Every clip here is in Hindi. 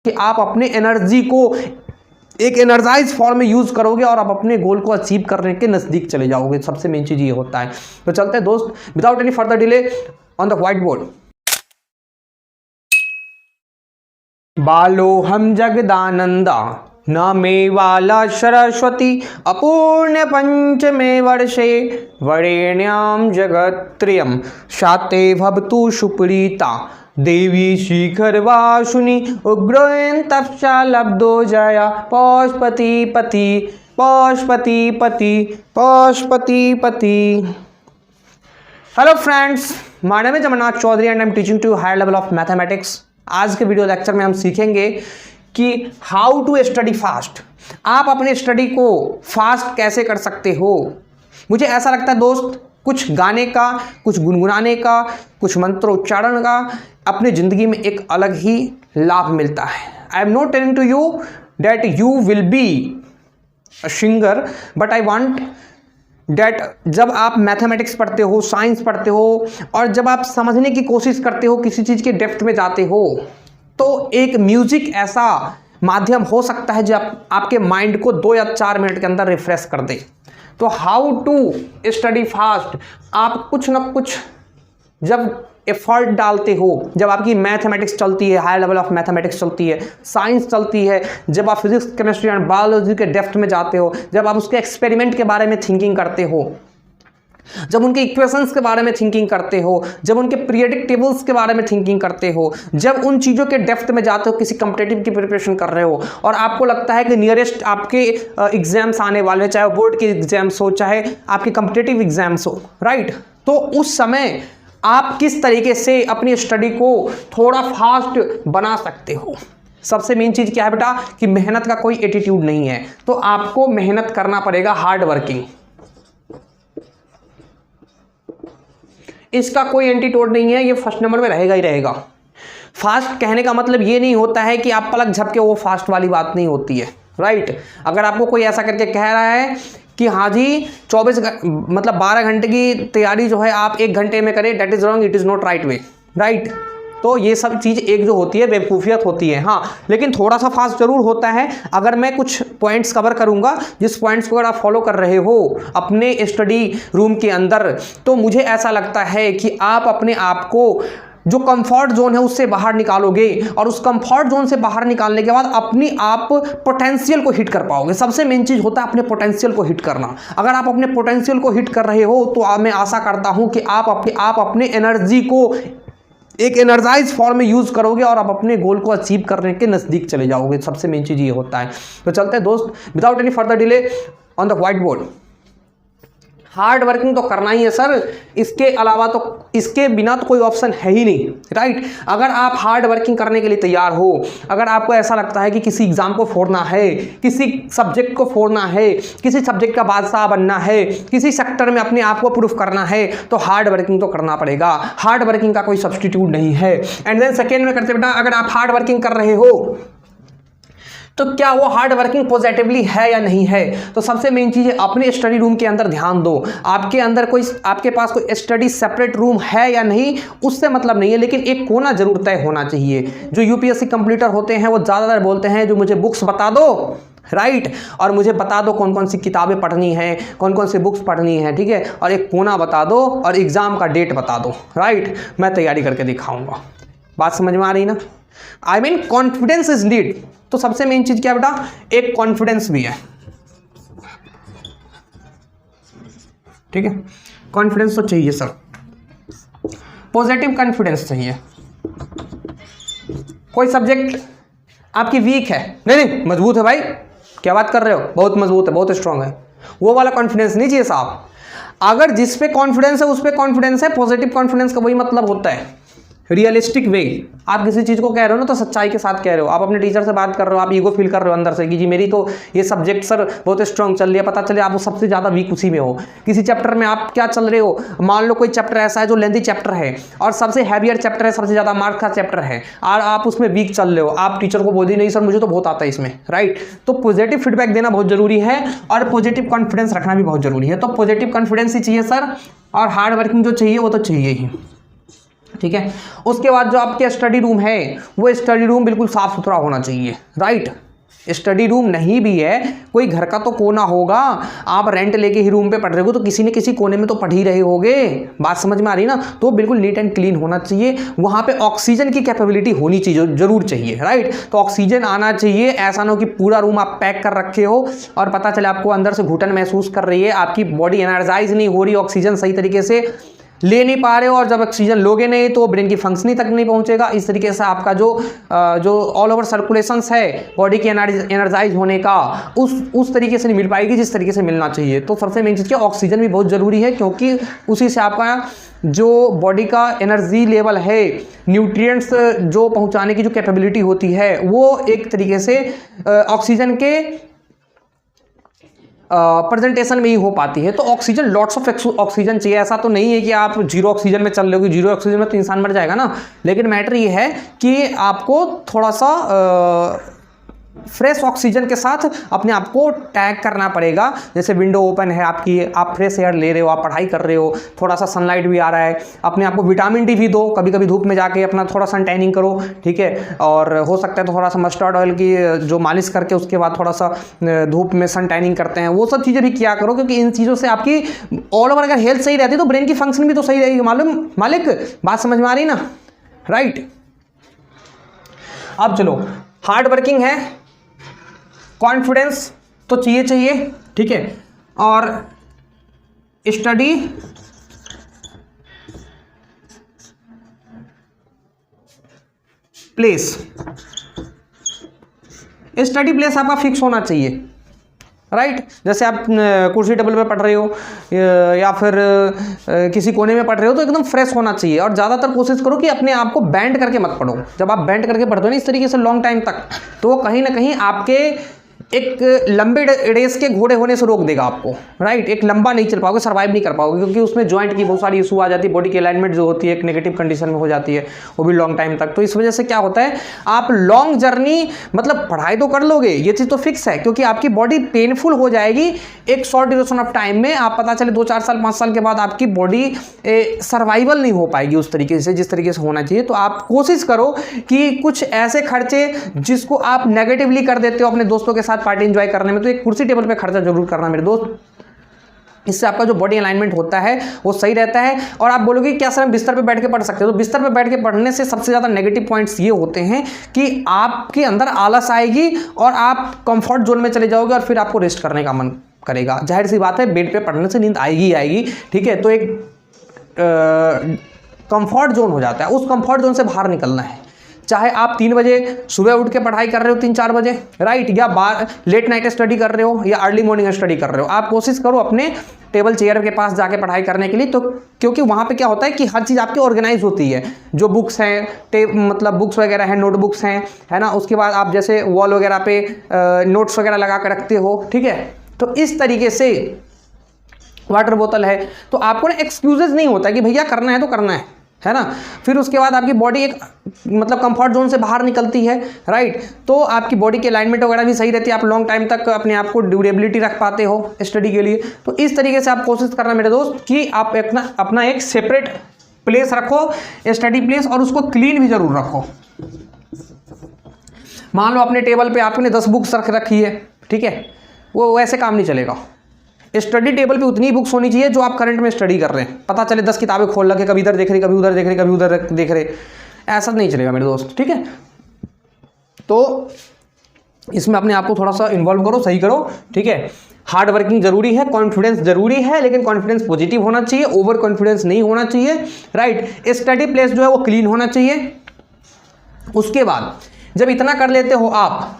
कि आप अपने एनर्जी को एक एनर्जाइज फॉर्म में यूज करोगे और आप अपने गोल को अचीव करने के नजदीक चले जाओगे। सबसे मेन चीज ये होता है। तो चलते हैं दोस्त, without any further delay on the white board. बालो हम जगदानंदा न मे वाला सरस्वती अपूर्ण पंचमे वर्षे वरेण्याम जगत्त्रयम् शाते भवतु सुप्रीता देवी शिखर वासुनी उग्रयन तपसा लब्धो जया पौष्पति पति पौष्पति पति पौष्पति पति। Hello friends, my name is Amarnath Chaudhary and I am teaching to higher level of mathematics. आज के वीडियो लेक्चर में हम सीखेंगे कि हाउ टू स्टडी फास्ट। आप अपने स्टडी को फास्ट कैसे कर सकते हो। मुझे ऐसा लगता है दोस्त, कुछ गाने का, कुछ गुनगुनाने का, कुछ मंत्रोच्चारण का अपनी ज़िंदगी में एक अलग ही लाभ मिलता है। I am not telling to you that you will be a singer, but I want that जब आप मैथमेटिक्स पढ़ते हो, साइंस पढ़ते हो और जब आप समझने की कोशिश करते हो, किसी चीज़ के डेप्थ में जाते हो, तो एक म्यूजिक ऐसा माध्यम हो सकता है जो आपके माइंड को 2 या 4 मिनट के अंदर रिफ्रेश कर दे। तो हाउ टू स्टडी फास्ट, आप कुछ ना कुछ जब एफर्ट डालते हो, जब आपकी मैथमेटिक्स चलती है, हाई लेवल ऑफ मैथमेटिक्स चलती है, साइंस चलती है, जब आप फिजिक्स, केमिस्ट्री एंड बायोलॉजी के डेप्थ में जाते हो, जब आप उसके एक्सपेरिमेंट के बारे में थिंकिंग करते हो, जब उनके इक्वेशंस के बारे में थिंकिंग करते हो, जब उनके पीरियोडिक टेबल्स के बारे में थिंकिंग करते हो, जब उन चीज़ों के डेप्थ में जाते हो, किसी कॉम्पिटिटिव की प्रिपरेशन कर रहे हो और आपको लगता है कि नियरेस्ट आपके एग्जाम्स आने वाले, चाहे बोर्ड के एग्जाम्स हो, चाहे आपके कॉम्पिटिटिव एग्जाम्स हो, राइट। तो उस समय आप किस तरीके से अपनी स्टडी को थोड़ा फास्ट बना सकते हो। सबसे मेन चीज़ क्या है बेटा, कि मेहनत का कोई एटीट्यूड नहीं है, तो आपको मेहनत करना पड़ेगा, हार्ड वर्किंग। इसका कोई एंटीटोड नहीं है, ये फर्स्ट नंबर में रहेगा ही रहेगा। फास्ट कहने का मतलब ये नहीं होता है कि आप पलक झपके, वो फास्ट वाली बात नहीं होती है, राइट। अगर आपको कोई ऐसा करके कह रहा है कि हाँ जी 12 घंटे की तैयारी जो है आप 1 घंटे में करें, that is wrong, it is not right way, right. तो ये सब चीज़ एक जो होती है बेवकूफ़ियत होती है, हाँ। लेकिन थोड़ा सा फास्ट जरूर होता है। अगर मैं कुछ पॉइंट्स कवर करूँगा, जिस पॉइंट्स को अगर आप फॉलो कर रहे हो अपने स्टडी रूम के अंदर, तो मुझे ऐसा लगता है कि आप अपने आप को जो कंफर्ट जोन है उससे बाहर निकालोगे और उस कंफर्ट जोन से बाहर निकालने के बाद अपनी आप पोटेंशियल को हिट कर पाओगे। सबसे मेन चीज़ होता है अपने पोटेंशियल को हिट करना। अगर आप अपने पोटेंशियल को हिट कर रहे हो तो मैं आशा करता हूं कि आप अपने एनर्जी को एक एनर्जाइज फॉर्म में यूज करोगे और आप अपने गोल को अचीव करने के नज़दीक चले जाओगे। सबसे मेन चीज़ ये होता है। तो चलते हैं दोस्त, without any further delay on the white board. Hard working तो करना ही है सर, इसके अलावा तो, इसके बिना तो कोई ऑप्शन है ही नहीं, राइट। अगर आप हार्ड वर्किंग करने के लिए तैयार हो, अगर आपको ऐसा लगता है कि किसी एग्जाम को फोड़ना है, किसी सब्जेक्ट को फोड़ना है, किसी सब्जेक्ट का बादशाह बनना है, किसी सेक्टर में अपने आप को प्रूफ करना है, तो हार्ड वर्किंग तो करना पड़ेगा। हार्ड वर्किंग का कोई सब्स्टिट्यूट नहीं है। एंड देन सेकेंड में करते बेटा, अगर आप हार्ड वर्किंग कर रहे हो तो क्या वो हार्ड वर्किंग पॉजिटिवली है या नहीं है। तो सबसे मेन चीज़ है, अपने स्टडी रूम के अंदर ध्यान दो। आपके पास कोई स्टडी सेपरेट रूम है या नहीं, उससे मतलब नहीं है, लेकिन एक कोना जरूर तय होना चाहिए। जो यूपीएससी कंप्लीटर होते हैं वो ज़्यादातर बोलते हैं जो मुझे बुक्स बता दो, राइट, और मुझे बता दो कौन कौन सी किताबें पढ़नी है, कौन कौन सी बुक्स पढ़नी है, ठीक है, और एक कोना बता दो और एग्ज़ाम का डेट बता दो, राइट। मैं तैयारी करके दिखाऊंगा। बात समझ में आ रही ना। I mean confidence is need. तो सबसे मेन चीज क्या बेटा, एक कॉन्फिडेंस भी है, ठीक है। कॉन्फिडेंस तो चाहिए सर, पॉजिटिव कॉन्फिडेंस चाहिए। कोई सब्जेक्ट आपकी वीक है, नहीं मजबूत है भाई, क्या बात कर रहे हो, बहुत मजबूत है, बहुत स्ट्रांग है, वो वाला कॉन्फिडेंस नहीं चाहिए साहब। अगर जिस पे कॉन्फिडेंस है उस पे कॉन्फिडेंस है। पॉजिटिव कॉन्फिडेंस का वही मतलब होता है रियलिस्टिक वे। आप किसी चीज़ को कह रहे हो ना तो सच्चाई के साथ कह रहे हो। आप अपने टीचर से बात कर रहे हो, आप ईगो फील कर रहे हो अंदर से कि जी मेरी तो ये सब्जेक्ट सर बहुत स्ट्रांग चल रही है, पता चले आप वो सबसे ज़्यादा वीक उसी में हो। किसी चैप्टर में आप क्या चल रहे हो, मान लो कोई चैप्टर ऐसा है जो लेंथी चैप्टर है और सबसे हैवियर चैप्टर है, सबसे ज़्यादा मार्क्स का चैप्टर है, और आप उसमें वीक चल रहे हो। आप टीचर को बोलिए नहीं सर मुझे तो बहुत आता है इसमें, राइट। तो पॉजिटिव फीडबैक देना बहुत जरूरी है और पॉजिटिव कॉन्फिडेंस रखना भी बहुत जरूरी है। तो पॉजिटिव कॉन्फिडेंस ही चाहिए सर, और हार्ड वर्किंग जो चाहिए वो तो चाहिए ही। ठीक है। उसके बाद जो आपके स्टडी रूम है वो स्टडी रूम बिल्कुल साफ सुथरा होना चाहिए, राइट। स्टडी रूम नहीं भी है, कोई घर का तो कोना होगा, आप रेंट लेके ही रूम पे पढ़ रहे हो तो किसी न किसी कोने में तो पढ़ ही रहे होगे, बात समझ में आ रही ना। तो बिल्कुल नीट एंड क्लीन होना चाहिए, वहाँ पे ऑक्सीजन की कैपेबिलिटी होनी चाहिए, जरूर चाहिए, राइट। तो ऑक्सीजन आना चाहिए, ऐसा ना हो कि पूरा रूम आप पैक कर रखे हो और पता चले आपको अंदर से घुटन महसूस कर रही है, आपकी बॉडी एनर्जाइज नहीं हो रही, ऑक्सीजन सही तरीके से ले नहीं पा रहे हो, और जब ऑक्सीजन लोगे नहीं तो ब्रेन की फंक्शनिंग तक नहीं पहुंचेगा। इस तरीके से आपका जो ऑल ओवर सर्कुलेशंस है बॉडी के एनर्जाइज होने का उस तरीके से नहीं मिल पाएगी जिस तरीके से मिलना चाहिए। तो सबसे मेन चीज़ क्या, ऑक्सीजन भी बहुत ज़रूरी है, क्योंकि उसी से आपका जो बॉडी का एनर्जी लेवल है, न्यूट्रिएंट्स जो पहुंचाने की जो कैपेबिलिटी होती है वो एक तरीके से ऑक्सीजन के प्रेजेंटेशन में ही हो पाती है। तो ऑक्सीजन, लॉट्स ऑफ ऑक्सीजन चाहिए। ऐसा तो नहीं है कि आप जीरो ऑक्सीजन में चल रहे हो, जीरो ऑक्सीजन में तो इंसान मर जाएगा ना। लेकिन मैटर ये है कि आपको थोड़ा सा फ्रेश ऑक्सीजन के साथ अपने आप को टैग करना पड़ेगा। जैसे विंडो ओपन है आपकी, आप फ्रेश एयर ले रहे हो, आप पढ़ाई कर रहे हो, थोड़ा सा सनलाइट भी आ रहा है, अपने आप को विटामिन डी भी दो, कभी कभी धूप में जाके अपना थोड़ा सन टैनिंग करो, ठीक है। और हो सकता है तो थोड़ा सा मस्टर्ड ऑयल की जो मालिश करके उसके बाद थोड़ा सा धूप में सन टैनिंग करते हैं, वो सब चीज़ें भी किया करो, क्योंकि इन चीज़ों से आपकी ऑल ओवर अगर हेल्थ सही रहती है तो ब्रेन की फंक्शन भी तो सही रहेगी। मालूम मालिक, बात समझ में आ रही ना, राइट। अब चलो, हार्ड वर्किंग है, कॉन्फिडेंस तो चाहिए, ठीक है। और स्टडी प्लेस, स्टडी प्लेस आपका फिक्स होना चाहिए, राइट। जैसे आप कुर्सी टेबल पे पढ़ रहे हो या फिर किसी कोने में पढ़ रहे हो तो एकदम फ्रेश होना चाहिए। और ज़्यादातर कोशिश करो कि अपने आप को बैंड करके मत पढ़ो। जब आप बैंड करके पढ़ते हो ना इस तरीके से लॉन्ग टाइम तक, तो कहीं ना कहीं आपके एक लंबे रेस के घोड़े होने से रोक देगा आपको, राइट। एक लंबा नहीं चल पाओगे, सर्वाइव नहीं कर पाओगे, क्योंकि उसमें जॉइंट की बहुत सारी इशू आ जाती है, बॉडी की अलाइनमेंट जो होती है एक नेगेटिव कंडीशन में हो जाती है, वो भी लॉन्ग टाइम तक। तो इस वजह से क्या होता है, आप लॉन्ग जर्नी, मतलब पढ़ाई तो कर लोगे, ये चीज़ तो फिक्स है, क्योंकि आपकी बॉडी पेनफुल हो जाएगी एक शॉर्ट ड्यूरेशन ऑफ टाइम में। आप पता चले 2-4 साल 5 साल के बाद आपकी बॉडी सर्वाइवल नहीं हो पाएगी उस तरीके से जिस तरीके से होना चाहिए। तो आप कोशिश करो कि कुछ ऐसे खर्चे जिसको आप नेगेटिवली कर देते हो अपने दोस्तों के साथ पार्टी एंजॉय करने में, तो एक कुर्सी टेबल पे खर्चा जरूर करना मेरे दोस्त। इससे आपका जो बॉडी अलाइनमेंट होता है वो सही रहता है। और आप बोलोगे क्या सर हम बिस्तर पे बैठ के पढ़ सकते हो, तो बिस्तर पे बैठ के पढ़ने से सबसे ज़्यादा नेगेटिव पॉइंट्स ये होते हैं कि आपके अंदर आलस आएगी और आप कंफर्ट जोन में चले जाओगे और फिर आपको रेस्ट करने का मन करेगा। जाहिर सी बात है, बेड पे पढ़ने से नींद आएगी ही आएगी, ठीक है। तो एक कंफर्ट जोन हो जाता है, उस कंफर्ट जोन से बाहर निकलना है। चाहे आप 3 बजे सुबह उठ के पढ़ाई कर रहे हो 3-4 बजे, राइट, या लेट नाइट स्टडी कर रहे हो या अर्ली मॉर्निंग स्टडी कर रहे हो, आप कोशिश करो अपने टेबल चेयर के पास जाके पढ़ाई करने के लिए। तो क्योंकि वहाँ पे क्या होता है कि हर चीज़ आपकी ऑर्गेनाइज होती है, जो बुक्स हैं, मतलब बुक्स वगैरह हैं, नोटबुक्स हैं, है ना। उसके बाद आप जैसे वॉल वगैरह पे नोट्स वगैरह लगा कर रखते हो, ठीक है। तो इस तरीके से वाटर बोतल है, तो आपको ना एक्सक्यूजेज नहीं होता कि भैया करना है तो करना है ना। फिर उसके बाद आपकी बॉडी एक मतलब कंफर्ट जोन से बाहर निकलती है, राइट। तो आपकी बॉडी की अलाइनमेंट वगैरह भी सही रहती है, आप लॉन्ग टाइम तक अपने आप को ड्यूरेबिलिटी रख पाते हो स्टडी के लिए। तो इस तरीके से आप कोशिश करना मेरे दोस्त कि आप अपना एक सेपरेट प्लेस रखो, स्टडी प्लेस, और उसको क्लीन भी जरूर रखो। मान लो अपने टेबल पे आपने 10 बुक्स रख रखी है, ठीक है, वो वैसे काम नहीं चलेगा। स्टडी टेबल पे उतनी बुक्स होनी चाहिए जो आप करंट में स्टडी कर रहे हैं। पता चले 10 किताबें खोल लगे, कभी इधर देख रहे, कभी उधर देख रहे, कभी उधर देख रहे, ऐसा नहीं चलेगा मेरे दोस्त, ठीक है। तो इसमें अपने आप को थोड़ा सा इन्वॉल्व करो, सही करो, ठीक है। हार्ड वर्किंग जरूरी है, कॉन्फिडेंस जरूरी है, लेकिन कॉन्फिडेंस पॉजिटिव होना चाहिए, ओवर कॉन्फिडेंस नहीं होना चाहिए, राइट। स्टडी प्लेस जो है वो क्लीन होना चाहिए। उसके बाद जब इतना कर लेते हो आप,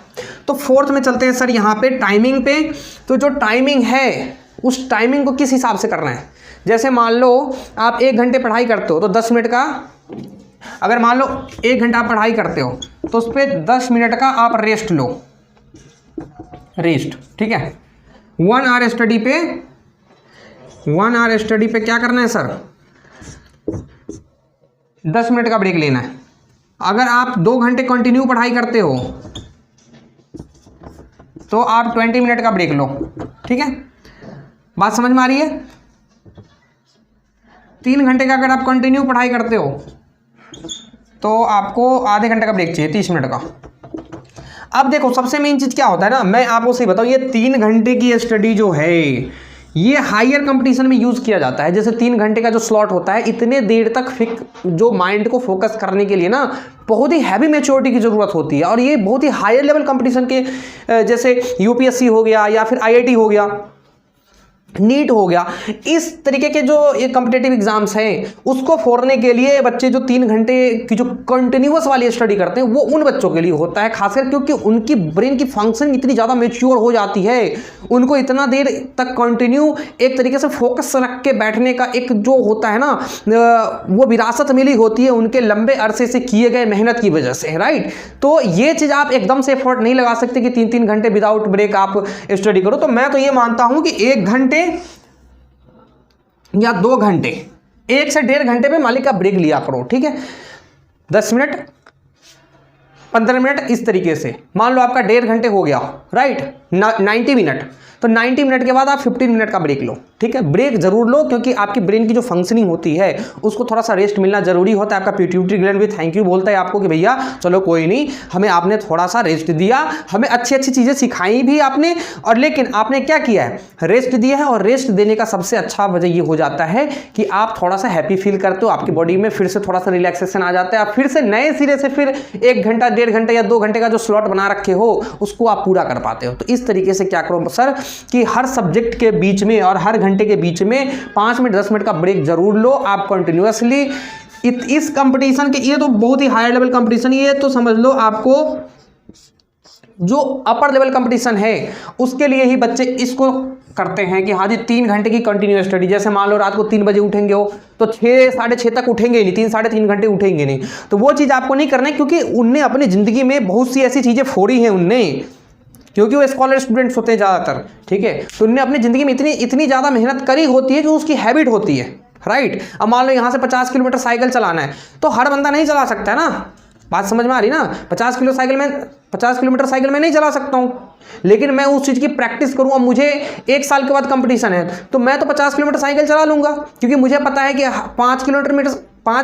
तो 4th में चलते हैं सर यहाँ पे टाइमिंग पे। तो जो टाइमिंग है उस टाइमिंग को किस हिसाब से करना है। जैसे मान लो आप 1 घंटे पढ़ाई करते हो तो 10 मिनट का, अगर मान लो 1 घंटा आप पढ़ाई करते हो तो उस पर 10 मिनट का आप रेस्ट लो, रेस्ट, ठीक है। 1 आवर स्टडी पे क्या करना है सर, 10 मिनट का ब्रेक लेना है। अगर आप 2 घंटे कंटिन्यू पढ़ाई करते हो तो आप 20 मिनट का ब्रेक लो, ठीक है। बात समझ में आ रही है। 3 घंटे का अगर आप कंटिन्यू पढ़ाई करते हो तो आपको आधे घंटे का ब्रेक चाहिए, 30 मिनट का। अब देखो सबसे मेन चीज़ क्या होता है ना, मैं आपको सही बताऊँ, ये 3 घंटे की स्टडी जो है ये हायर कंपटीशन में यूज़ किया जाता है। जैसे 3 घंटे का जो स्लॉट होता है, इतने देर तक जो माइंड को फोकस करने के लिए ना बहुत ही हैवी मैच्योरिटी की ज़रूरत होती है। और ये बहुत ही हायर लेवल कंपटीशन के जैसे यूपीएससी हो गया या फिर आईआईटी हो गया, नीट हो गया, इस तरीके के जो ये कॉम्पिटिटिव एग्जाम्स हैं उसको फोड़ने के लिए बच्चे जो 3 घंटे की जो कंटिन्यूअस वाली स्टडी करते हैं वो उन बच्चों के लिए होता है, खासकर क्योंकि उनकी ब्रेन की फंक्शन इतनी ज़्यादा मैच्योर हो जाती है, उनको इतना देर तक कंटिन्यू एक तरीके से फोकस रख के बैठने का एक जो होता है ना वो विरासत मिली होती है उनके लंबे अरसे से किए गए मेहनत की वजह से, राइट। तो ये चीज़ आप एकदम से एफर्ट नहीं लगा सकते कि 3-3 घंटे विदाउट ब्रेक आप स्टडी करो। तो मैं तो ये मानता हूँ कि 1 घंटे या 2 घंटे, 1 से 1.5 घंटे में मालिक का ब्रेक लिया करो, ठीक है। 10 मिनट 15 मिनट इस तरीके से, मान लो आपका 1.5 घंटे हो गया, राइट, 90 मिनट, तो 90 मिनट के बाद आप 15 मिनट का ब्रेक लो, ठीक है। ब्रेक जरूर लो क्योंकि आपकी ब्रेन की जो फंक्शनिंग होती है उसको थोड़ा सा रेस्ट मिलना जरूरी होता है। आपका पिट्यूटरी ग्लैंड भी थैंक यू बोलता है आपको कि भैया चलो कोई नहीं, हमें आपने थोड़ा सा रेस्ट दिया, हमें अच्छी अच्छी चीज़ें सिखाई भी आपने, और लेकिन आपने क्या किया है, रेस्ट दिया है। और रेस्ट देने का सबसे अच्छा वजह ये हो जाता है कि आप थोड़ा सा हैप्पी फील करते हो, आपकी बॉडी में फिर से थोड़ा सा रिलैक्सेशन आ जाता है, आप फिर से नए सिरे से फिर 1 घंटा 1.5 घंटे या 2 घंटे का जो स्लॉट बना रखे हो उसको आप पूरा कर पाते हो। तो इस तरीके से क्या करो सर कि हर सब्जेक्ट के बीच में और हर घंटे के बीच में 5 मिनट 10 मिनट का ब्रेक जरूर लो आप कंटिन्यूअसली। इस कंपटीशन के, ये तो बहुत ही हायर लेवल कंपटीशन, ये तो समझ लो आपको जो अपर लेवल कंपटीशन है उसके लिए ही बच्चे इसको करते हैं कि हाँ जी 3 घंटे की कंटिन्यूअस स्टडी। जैसे मान लो रात को 3 बजे उठेंगे हो तो 6 साढ़े 6 तक उठेंगे ही नहीं, 3 साढ़े 3 घंटे उठेंगे नहीं। तो वो चीज़ आपको नहीं करना है क्योंकि उनने अपनी ज़िंदगी में बहुत सी ऐसी चीज़ें फोड़ी हैं उनने, क्योंकि वो स्कॉलर स्टूडेंट्स होते हैं ज़्यादातर, ठीक है। तो उनने अपनी ज़िंदगी में इतनी ज़्यादा मेहनत करी होती है जो उसकी हैबिट होती है, राइट। अब मान लो यहाँ से 50 किलोमीटर साइकिल चलाना है तो हर बंदा नहीं चला सकता है ना, बात समझ में आ रही ना। 50 किलोमीटर साइकिल में नहीं चला सकता हूँ, लेकिन मैं उस चीज़ की प्रैक्टिस करूँ। अब मुझे 1 साल के बाद कंपटीशन है तो मैं तो 50 किलोमीटर साइकिल चला लूँगा, क्योंकि मुझे पता है कि 5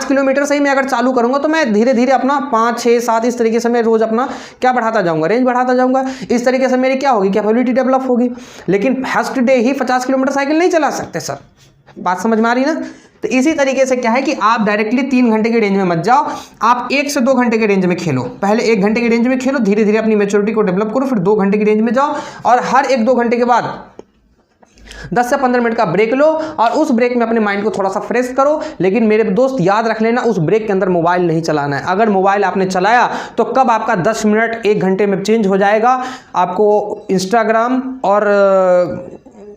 किलोमीटर से ही मैं अगर चालू करूँगा तो मैं धीरे धीरे अपना 5, 6, 7 इस तरीके से मैं रोज़ अपना क्या बढ़ाता जाऊँगा, रेंज बढ़ाता जाऊँगा। इस तरीके से मेरी क्या होगी, कैपेबिलिटी डेवलप होगी। लेकिन फर्स्ट डे ही 50 किलोमीटर साइकिल नहीं चला सकते सर, बात समझ में आ रही ना। तो इसी तरीके से क्या है कि आप डायरेक्टली 3 घंटे के रेंज में मत जाओ, आप 1 से 2 घंटे के रेंज में खेलो। पहले 1 घंटे के रेंज में खेलो, धीरे धीरे अपनी मैच्योरिटी को डेवलप करो, फिर 2 घंटे की रेंज में जाओ और हर 1-2 घंटे के बाद 10 से 15 मिनट का ब्रेक लो और उस ब्रेक में अपने माइंड को थोड़ा सा फ्रेश करो। लेकिन मेरे दोस्त याद रख लेना, उस ब्रेक के अंदर मोबाइल नहीं चलाना है। अगर मोबाइल आपने चलाया तो कब आपका 10 मिनट 1 घंटे में चेंज हो जाएगा। आपको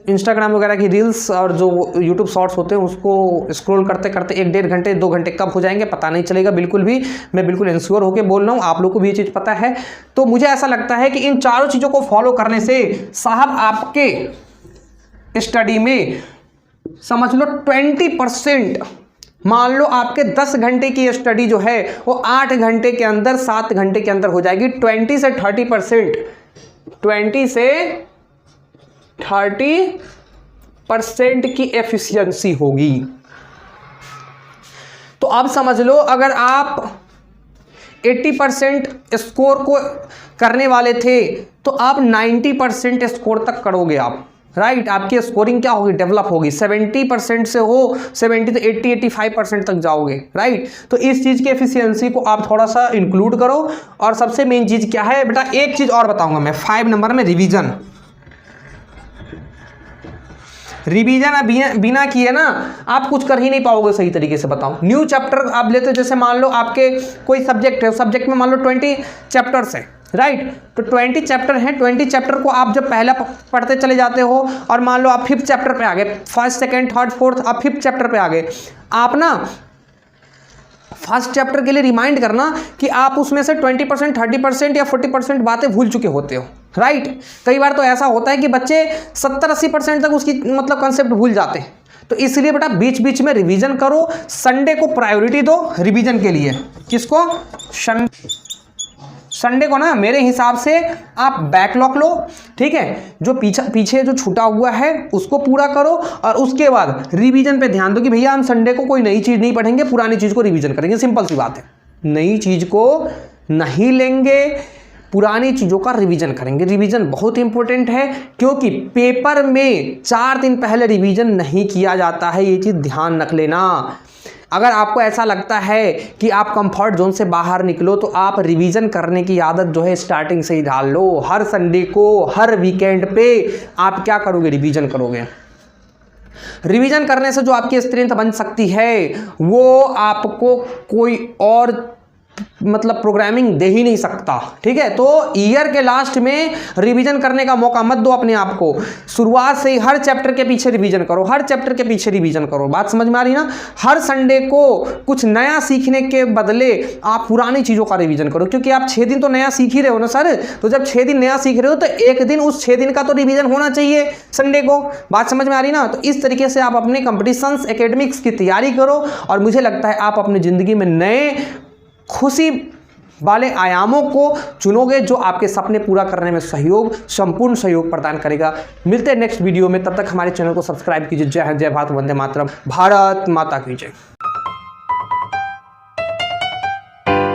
इंस्टाग्राम वगैरह की रील्स और जो यूट्यूब शॉर्ट्स होते हैं उसको स्क्रॉल करते करते 1-1.5 घंटे 2 घंटे कब हो जाएंगे पता नहीं चलेगा बिल्कुल भी। मैं बिल्कुल इंश्योर होकर बोल रहा हूँ, आप लोगों को भी ये चीज़ पता है। तो मुझे ऐसा लगता है कि इन चारों चीज़ों को फॉलो करने से साहब आपके स्टडी में समझ लो 20%, मान लो आपके 10 घंटे की स्टडी जो है वो 8 घंटे के अंदर 7 घंटे के अंदर हो जाएगी। 20 से 30%, 20 से 30% की एफिशिएंसी होगी। तो अब समझ लो अगर आप 80% स्कोर को करने वाले थे तो आप 90% स्कोर तक करोगे आप, राइट। आपकी स्कोरिंग क्या होगी, डेवलप होगी। 70% से हो 70 तो 80-85% तक जाओगे, राइट। तो इस चीज़ की एफिशिएंसी को आप थोड़ा सा इंक्लूड करो। और सबसे मेन चीज़ क्या है बेटा, एक चीज़ और बताऊंगा मैं 5 नंबर में, रिवीजन। रिवीजन बिना किए ना आप कुछ कर ही नहीं पाओगे सही तरीके से। बताओ, न्यू चैप्टर आप लेते हो, जैसे मान लो आपके कोई सब्जेक्ट है, उस सब्जेक्ट में मान लो 20 चैप्टर्स है, राइट। तो 20 चैप्टर हैं, 20 चैप्टर को आप जब पहला पढ़ते चले जाते हो और मान लो आप 5th चैप्टर पे आ गए, 1st, 2nd, 3rd, 4th, आप 5th चैप्टर पे आ गए, आप ना 1st चैप्टर के लिए रिमाइंड करना कि आप उसमें से 20%, 30% या 40% बातें भूल चुके होते हो, राइट। कई बार तो ऐसा होता है कि बच्चे 70-80% तक उसकी मतलब कंसेप्ट भूल जाते हैं। तो इसलिए बेटा बीच बीच में रिवीजन करो, संडे को प्रायोरिटी दो रिवीजन के लिए। किसको? संडे को ना मेरे हिसाब से आप बैकलॉग लो, ठीक है, जो पीछे जो छूटा हुआ है उसको पूरा करो और उसके बाद रिवीजन पे ध्यान दो कि भैया हम संडे को कोई नई चीज़ नहीं पढ़ेंगे, पुरानी चीज़ को रिवीजन करेंगे। सिंपल सी बात है, नई चीज़ को नहीं लेंगे, पुरानी चीज़ों का रिवीजन करेंगे। रिवीजन बहुत इंपॉर्टेंट है क्योंकि पेपर में 4 दिन पहले रिवीजन नहीं किया जाता है, ये चीज़ ध्यान रख लेना। अगर आपको ऐसा लगता है कि आप कंफर्ट जोन से बाहर निकलो तो आप रिवीजन करने की आदत जो है स्टार्टिंग से ही डाल लो। हर संडे को, हर वीकेंड पे आप क्या करोगे, रिवीजन करोगे। रिवीजन करने से जो आपकी स्ट्रेंथ बन सकती है वो आपको कोई और मतलब प्रोग्रामिंग दे ही नहीं सकता, ठीक है। तो ईयर के लास्ट में रिवीजन करने का मौका मत दो अपने आप को। शुरुआत से ही हर चैप्टर के पीछे रिवीजन करो, हर चैप्टर के पीछे रिवीजन करो। बात समझ में आ रही ना। हर संडे को कुछ नया सीखने के बदले आप पुरानी चीज़ों का रिवीजन करो, क्योंकि आप 6 दिन तो नया सीख ही रहे हो ना सर। तो जब 6 दिन नया सीख रहे हो तो एक दिन उस 6 दिन का तो रिवीजन होना चाहिए संडे को। बात समझ में आ रही ना। तो इस तरीके से आप अपने कॉम्पिटिशन्स एकेडमिक्स की तैयारी करो और मुझे लगता है आप अपनी ज़िंदगी में नए खुशी वाले आयामों को चुनोगे जो आपके सपने पूरा करने में संपूर्ण सहयोग प्रदान करेगा। मिलते हैं नेक्स्ट वीडियो में, तब तक हमारे चैनल को सब्सक्राइब कीजिए। जय हिंद, जय भारत, वंदे मातरम। भारत माता की जय।